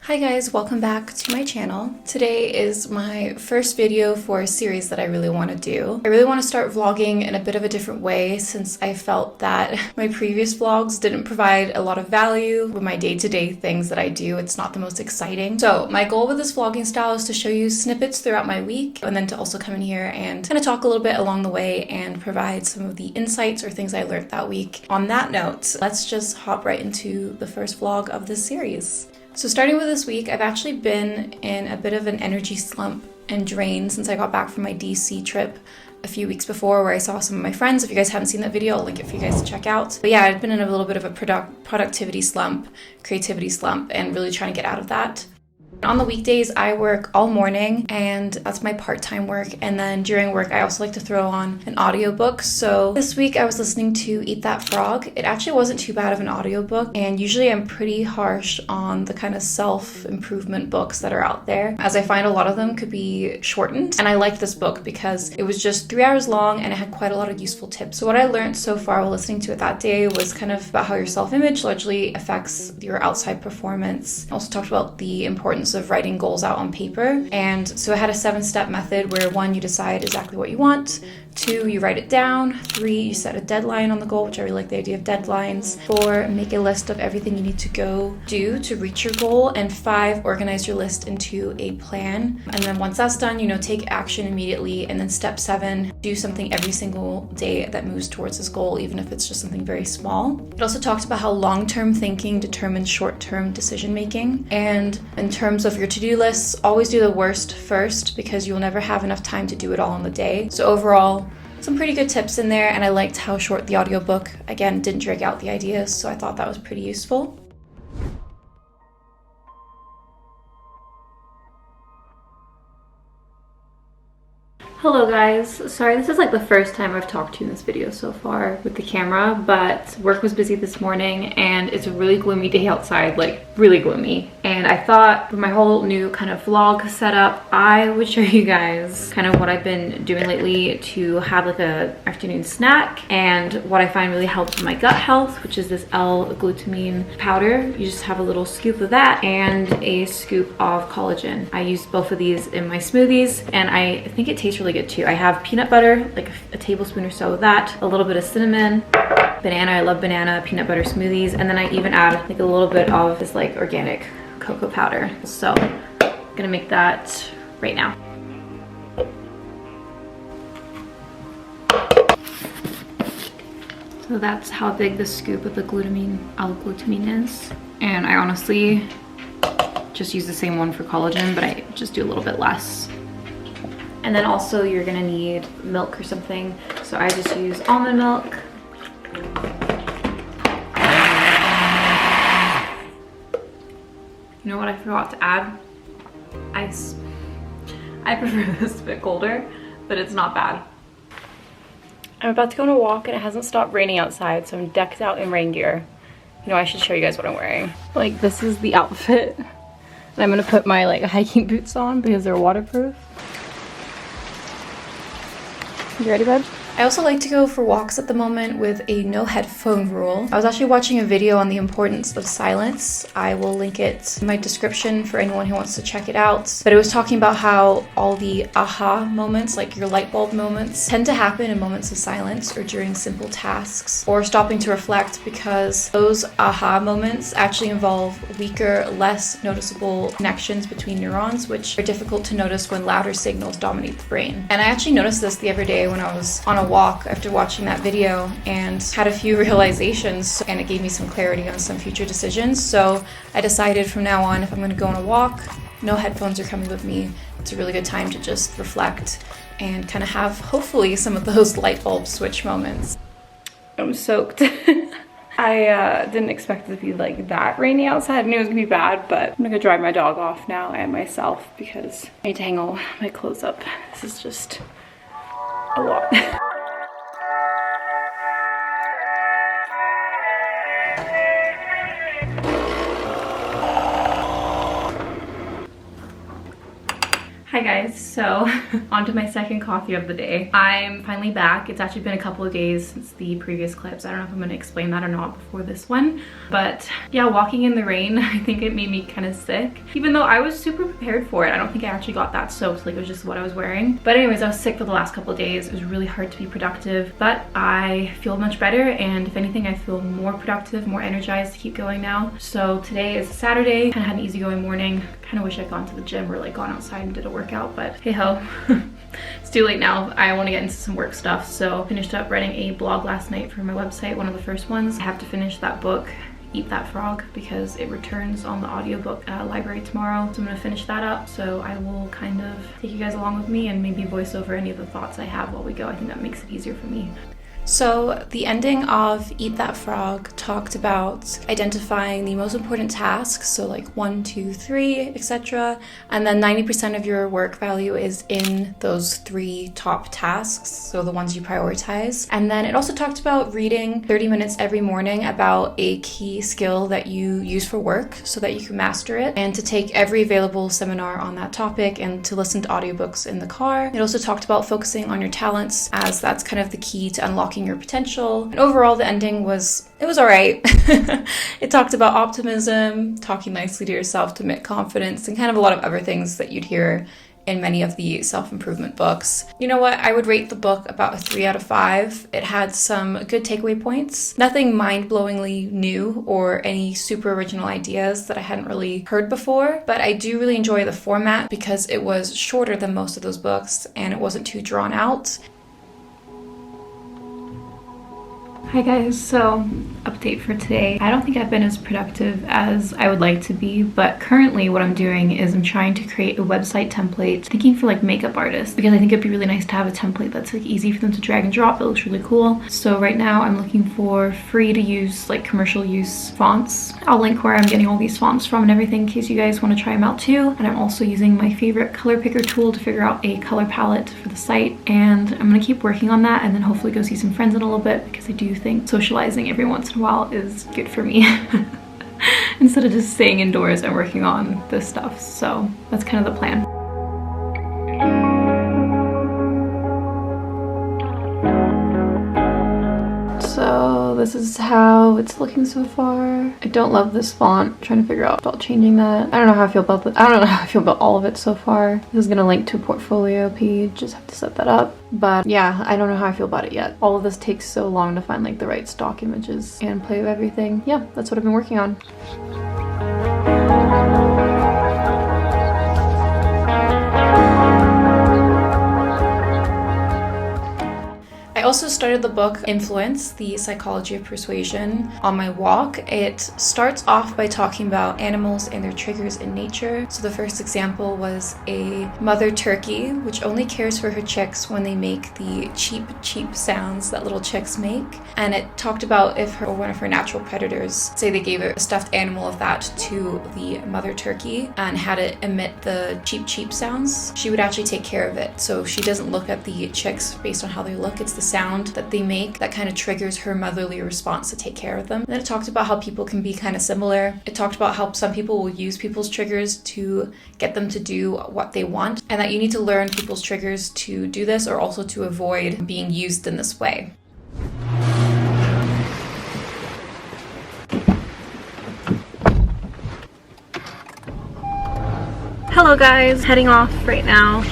Hi guys, welcome back to my channel. Today is my first video for a series that I really want to do. I really want to start vlogging in a bit of a different way since I felt that my previous vlogs didn't provide a lot of value with my day-to-day things that I do. It's not the most exciting. So my goal with this vlogging style is to show you snippets throughout my week and then to also come in here and kind of talk a little bit along the way and provide some of the insights or things I learned that week. On that note, let's just hop right into the first vlog of this series. So starting with this week, I've actually been in a bit of an energy slump and drain since I got back from my DC trip a few weeks before where I saw some of my friends. If you guys haven't seen that video, I'll link it for you guys to check out. But yeah, I've been in a little bit of a productivity slump, creativity slump, and really trying to get out of that. On the weekdays, I work all morning and that's my part-time work. And then during work, I also like to throw on an audiobook. So this week I was listening to Eat That Frog. It actually wasn't too bad of an audiobook. And usually I'm pretty harsh on the kind of self-improvement books that are out there, as I find a lot of them could be shortened. And I liked this book because it was just 3 hours long and it had quite a lot of useful tips. So what I learned so far while listening to it that day was kind of about how your self-image largely affects your outside performance. I also talked about the importance of writing goals out on paper. And so I had a 7-step method where 1, you decide exactly what you want. 2, you write it down. 3, you set a deadline on the goal, which I really like the idea of deadlines. 4, make a list of everything you need to go do to reach your goal. And 5, organize your list into a plan. And then once that's done, take action immediately. And then step 7, do something every single day that moves towards this goal, even if it's just something very small. It also talked about how long-term thinking determines short-term decision-making. And in terms of your to-do lists, always do the worst first because you'll never have enough time to do it all in the day. So overall, some pretty good tips in there, and I liked how short the audiobook, again, didn't drag out the ideas, so I thought that was pretty useful. Hello guys, sorry this is like the first time I've talked to you in this video so far with the camera, but work was busy this morning and it's a really gloomy day outside, like really gloomy. And I thought with my whole new kind of vlog setup, I would show you guys kind of what I've been doing lately to have like a afternoon snack and what I find really helps with my gut health, which is this L-glutamine powder. You just have a little scoop of that and a scoop of collagen. I use both of these in my smoothies and I think it tastes really good too. I have peanut butter, like a tablespoon or so of that, a little bit of cinnamon, banana, I love banana, peanut butter smoothies, and then I even add like a little bit of this like organic cocoa powder. So I'm gonna make that right now. So that's how big the scoop of the L-glutamine is. And I honestly just use the same one for collagen, but I just do a little bit less. And then also you're gonna need milk or something. So I just use almond milk. You know what I forgot to add? Ice. I prefer this a bit colder, but it's not bad. I'm about to go on a walk and it hasn't stopped raining outside, so I'm decked out in rain gear. I should show you guys what I'm wearing. Like, this is the outfit. And I'm gonna put my like hiking boots on because they're waterproof. You ready, bud? I also like to go for walks at the moment with a no headphone rule. I was actually watching a video on the importance of silence. I will link it in my description for anyone who wants to check it out. But it was talking about how all the aha moments, like your light bulb moments, tend to happen in moments of silence or during simple tasks or stopping to reflect, because those aha moments actually involve weaker, less noticeable connections between neurons, which are difficult to notice when louder signals dominate the brain. And I actually noticed this the other day when I was on a walk after watching that video and had a few realizations, and it gave me some clarity on some future decisions. So I decided from now on, if I'm going to go on a walk, no headphones are coming with me. It's a really good time to just reflect and kind of have hopefully some of those light bulb switch moments. I'm soaked. I didn't expect it to be like that rainy outside. I knew it was gonna be bad, but I'm gonna go dry my dog off now and myself because I need to hang all my clothes up. This is just a lot. Hi guys, so on to my second coffee of the day. I'm finally back. It's actually been a couple of days since the previous clips. I don't know if I'm going to explain that or not before this one. But yeah, walking in the rain, I think it made me kind of sick. Even though I was super prepared for it. I don't think I actually got that soaked, like it was just what I was wearing. But anyways, I was sick for the last couple of days. It was really hard to be productive, but I feel much better, and if anything, I feel more productive, more energized to keep going now. So today is Saturday. Kind of had an easygoing morning. Kind of wish I'd gone to the gym or like gone outside and did a workout, but hey ho. It's too late now. I want to get into some work stuff. So finished up writing a blog last night for my website, one of the first ones. I have to finish that book, Eat That Frog, because it returns on the audiobook library tomorrow. So I'm gonna finish that up. So I will kind of take you guys along with me and maybe voice over any of the thoughts I have while we go. I think that makes it easier for me. So the ending of Eat That Frog talked about identifying the most important tasks, so like 1, 2, 3, etc. And then 90% of your work value is in those 3 top tasks, so the ones you prioritize. And then it also talked about reading 30 minutes every morning about a key skill that you use for work so that you can master it, and to take every available seminar on that topic and to listen to audiobooks in the car. It also talked about focusing on your talents, as that's kind of the key to unlocking your potential. And overall, the ending was all right. It talked about optimism, talking nicely to yourself to make confidence, and kind of a lot of other things that you'd hear in many of the self-improvement books. You know what? I would rate the book about a 3 out of 5. It had some good takeaway points. Nothing mind-blowingly new or any super original ideas that I hadn't really heard before, but I do really enjoy the format because it was shorter than most of those books and it wasn't too drawn out. Hi guys, so update for today. I don't think I've been as productive as I would like to be, but currently what I'm doing is I'm trying to create a website template, thinking for like makeup artists, because I think it'd be really nice to have a template that's like easy for them to drag and drop. It looks really cool. So right now I'm looking for free to use, like commercial use fonts. I'll link where I'm getting all these fonts from and everything in case you guys want to try them out too. And I'm also using my favorite color picker tool to figure out a color palette for the site, and I'm gonna keep working on that and then hopefully go see some friends in a little bit, because I do think socializing every once in a while is good for me instead of just staying indoors and working on this stuff. So that's kind of the plan. So this is how it's looking so far. I don't love this font. I'm trying to figure out about changing that. I don't know how I feel about I don't know how I feel about all of it so far. This is gonna link to a portfolio page. Just have to set that up. But yeah, I don't know how I feel about it yet. All of this takes so long to find like the right stock images and play with everything. Yeah, that's what I've been working on. I also started the book Influence, The Psychology of Persuasion on my walk. It starts off by talking about animals and their triggers in nature. So the first example was a mother turkey, which only cares for her chicks when they make the cheep sounds that little chicks make. And it talked about if her or one of her natural predators, say they gave a stuffed animal of that to the mother turkey and had it emit the cheep sounds, she would actually take care of it. So she doesn't look at the chicks based on how they look, it's the sound that they make that kind of triggers her motherly response to take care of them. And then it talked about how people can be kind of similar. It talked about how some people will use people's triggers to get them to do what they want, and that you need to learn people's triggers to do this, or also to avoid being used in this way. Hello guys, heading off right now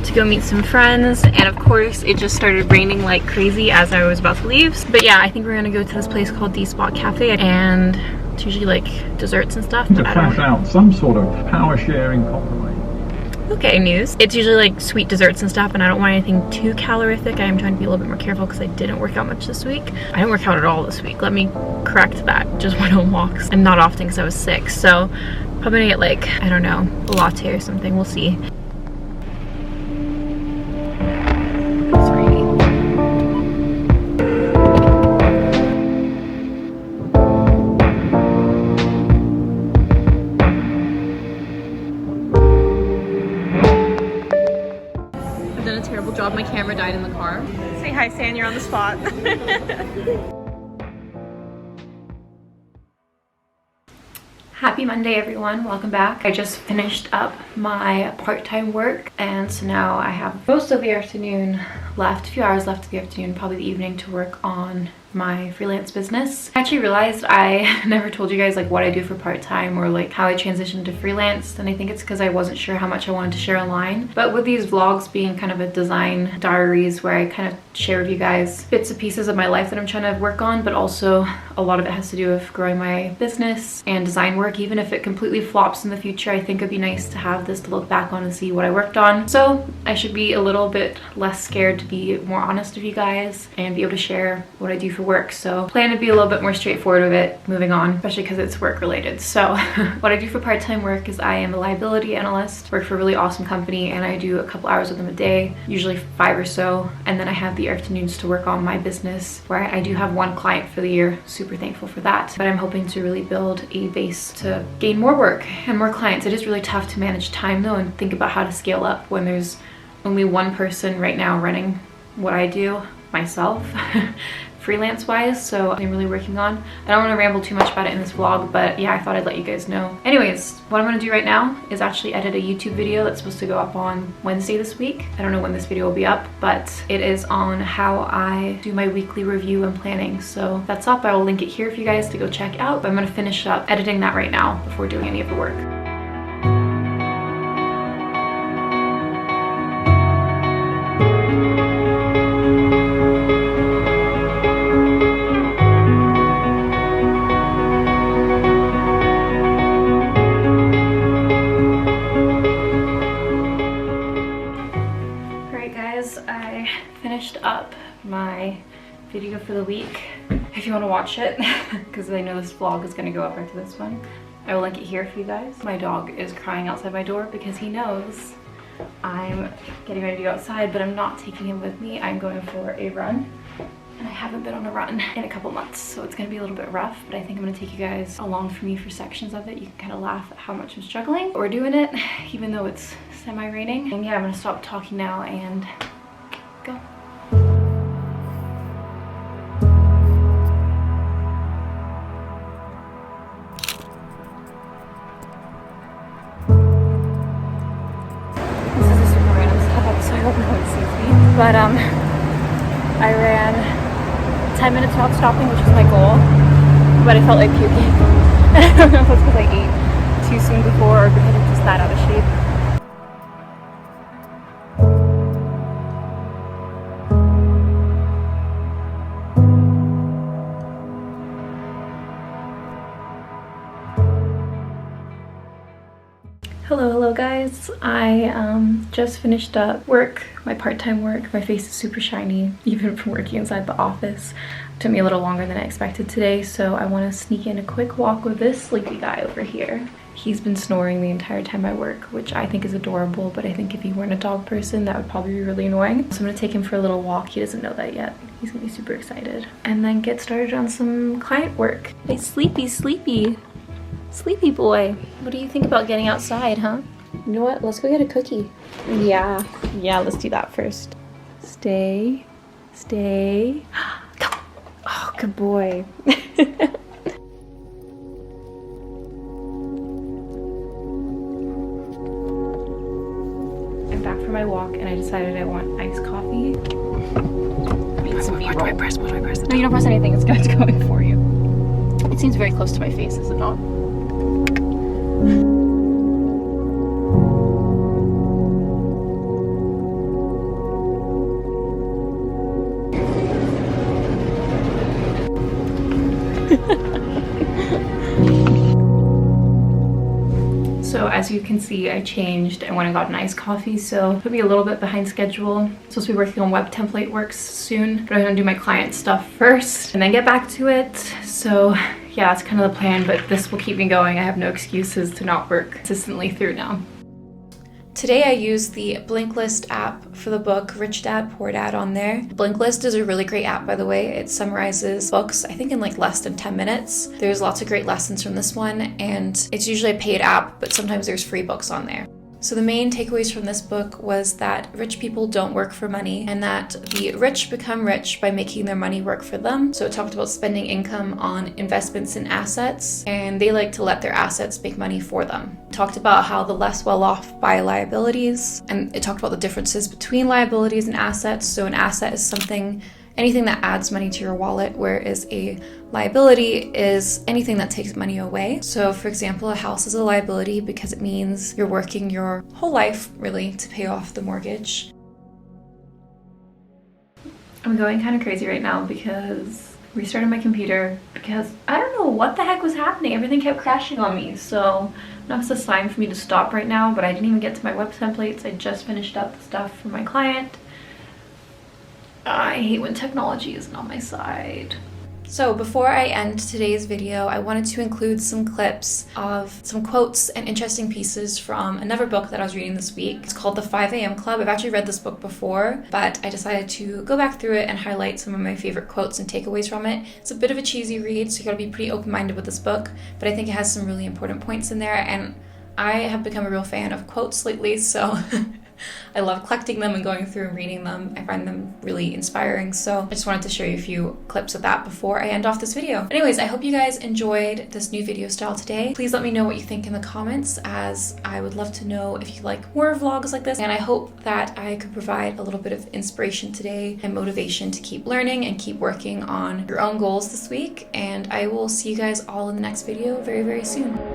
to go meet some friends, and of course it just started raining like crazy as I was about to leave. But yeah, I think we're gonna go to this place called D-Spot Cafe, and it's usually like desserts and stuff. To flash out some sort of power sharing compromise. Okay, news. It's usually like sweet desserts and stuff, and I don't want anything too calorific. I am trying to be a little bit more careful because I didn't work out much this week. I didn't work out at all this week. Let me correct that. Just went on walks, and not often because I was sick. So probably gonna get like, I don't know, a latte or something. We'll see. My camera died in the car. Say hi, San, you're on the spot. Happy Monday, everyone. Welcome back. I just finished up my part-time work, and so now I have most of the afternoon left, a few hours left of the afternoon, probably the evening, to work on my freelance business. I actually realized I never told you guys like what I do for part-time or like how I transitioned to freelance, and I think it's because I wasn't sure how much I wanted to share online. But with these vlogs being kind of a design diaries where I kind of share with you guys bits and pieces of my life that I'm trying to work on, but also a lot of it has to do with growing my business and design work. Even if it completely flops in the future, I think it'd be nice to have this to look back on and see what I worked on. So I should be a little bit less scared to be more honest with you guys and be able to share what I do for work. So plan to be a little bit more straightforward with it moving on, especially because it's work related. So what I do for part-time work is I am a liability analyst, work for a really awesome company, and I do a couple hours with them a day, usually 5 or so. And then I have the afternoons to work on my business, where I do have one client for the year. Super thankful for that. But I'm hoping to really build a base to gain more work and more clients. It is really tough to manage time though and think about how to scale up when there's only one person right now running what I do myself. Freelance wise, so I'm really working on. I don't want to ramble too much about it in this vlog, but yeah, I thought I'd let you guys know. Anyways, what I'm going to do right now is actually edit a YouTube video that's supposed to go up on Wednesday this week. I don't know when this video will be up, but it is on how I do my weekly review and planning. So that's up. I will link it here for you guys to go check out, but I'm going to finish up editing that right now before doing any of the work. I finished up my video for the week. If you want to watch it, because I know this vlog is going to go up after this one, I will link it here for you guys. My dog is crying outside my door because he knows I'm getting ready to go outside, but I'm not taking him with me. I'm going for a run, and I haven't been on a run in a couple months, so it's going to be a little bit rough, but I think I'm going to take you guys along for me for sections of it. You can kind of laugh at how much I'm struggling or doing it, even though it's semi-raining. And yeah, I'm going to stop talking now and go. This is a super random setup, so I hope no one sees me. But I ran 10 minutes without stopping, which is my goal. But I felt like puking. I don't know if it's because I ate too soon before or because I'm just that out of shape. Hello guys. I just finished up work, my part-time work. My face is super shiny, even from working inside the office. It took me a little longer than I expected today, so I want to sneak in a quick walk with this sleepy guy over here. He's been snoring the entire time I work, which I think is adorable, but I think if he weren't a dog person, that would probably be really annoying. So I'm gonna take him for a little walk. He doesn't know that yet. He's gonna be super excited. And then get started on some client work. Hey, sleepy. Sleepy boy. What do you think about getting outside, huh? You know what? Let's go get a cookie. Yeah, let's do that first. Stay. Come. Oh, good boy. I'm back from my walk and I decided I want iced coffee. What do I press? No, you don't press anything. It's going for you. It seems very close to my face, is it not? So as you can see, I changed and went and got an iced coffee, so put me a little bit behind schedule. I'm supposed to be working on web template works soon, but I'm gonna do my client stuff first and then get back to it. So yeah, that's kind of the plan, but this will keep me going. I have no excuses to not work consistently through now. Today I used the Blinkist app for the book Rich Dad, Poor Dad on there. Blinkist is a really great app, by the way. It summarizes books, I think, in like less than 10 minutes. There's lots of great lessons from this one, and it's usually a paid app, but sometimes there's free books on there. So the main takeaways from this book was that rich people don't work for money and that the rich become rich by making their money work for them. So it talked about spending income on investments in assets, and they like to let their assets make money for them. It talked about how the less well-off buy liabilities, and it talked about the differences between liabilities and assets. So an asset is anything that adds money to your wallet, whereas a liability is anything that takes money away. So for example, a house is a liability because it means you're working your whole life really to pay off the mortgage. I'm going kind of crazy right now because I restarted my computer because I don't know what the heck was happening. Everything kept crashing on me. So that's a sign for me to stop right now, but I didn't even get to my web templates. I just finished up the stuff for my client. I hate when technology isn't on my side. So before I end today's video, I wanted to include some clips of some quotes and interesting pieces from another book that I was reading this week. It's called The 5 a.m. Club. I've actually read this book before, but I decided to go back through it and highlight some of my favorite quotes and takeaways from it. It's a bit of a cheesy read, so you gotta be pretty open-minded with this book, but I think it has some really important points in there, and I have become a real fan of quotes lately, so I love collecting them and going through and reading them. I find them really inspiring, so I just wanted to show you a few clips of that before I end off this video. Anyways, I hope you guys enjoyed this new video style today. Please let me know what you think in the comments, as I would love to know if you like more vlogs like this, and I hope that I could provide a little bit of inspiration today and motivation to keep learning and keep working on your own goals this week, and I will see you guys all in the next video very, very soon.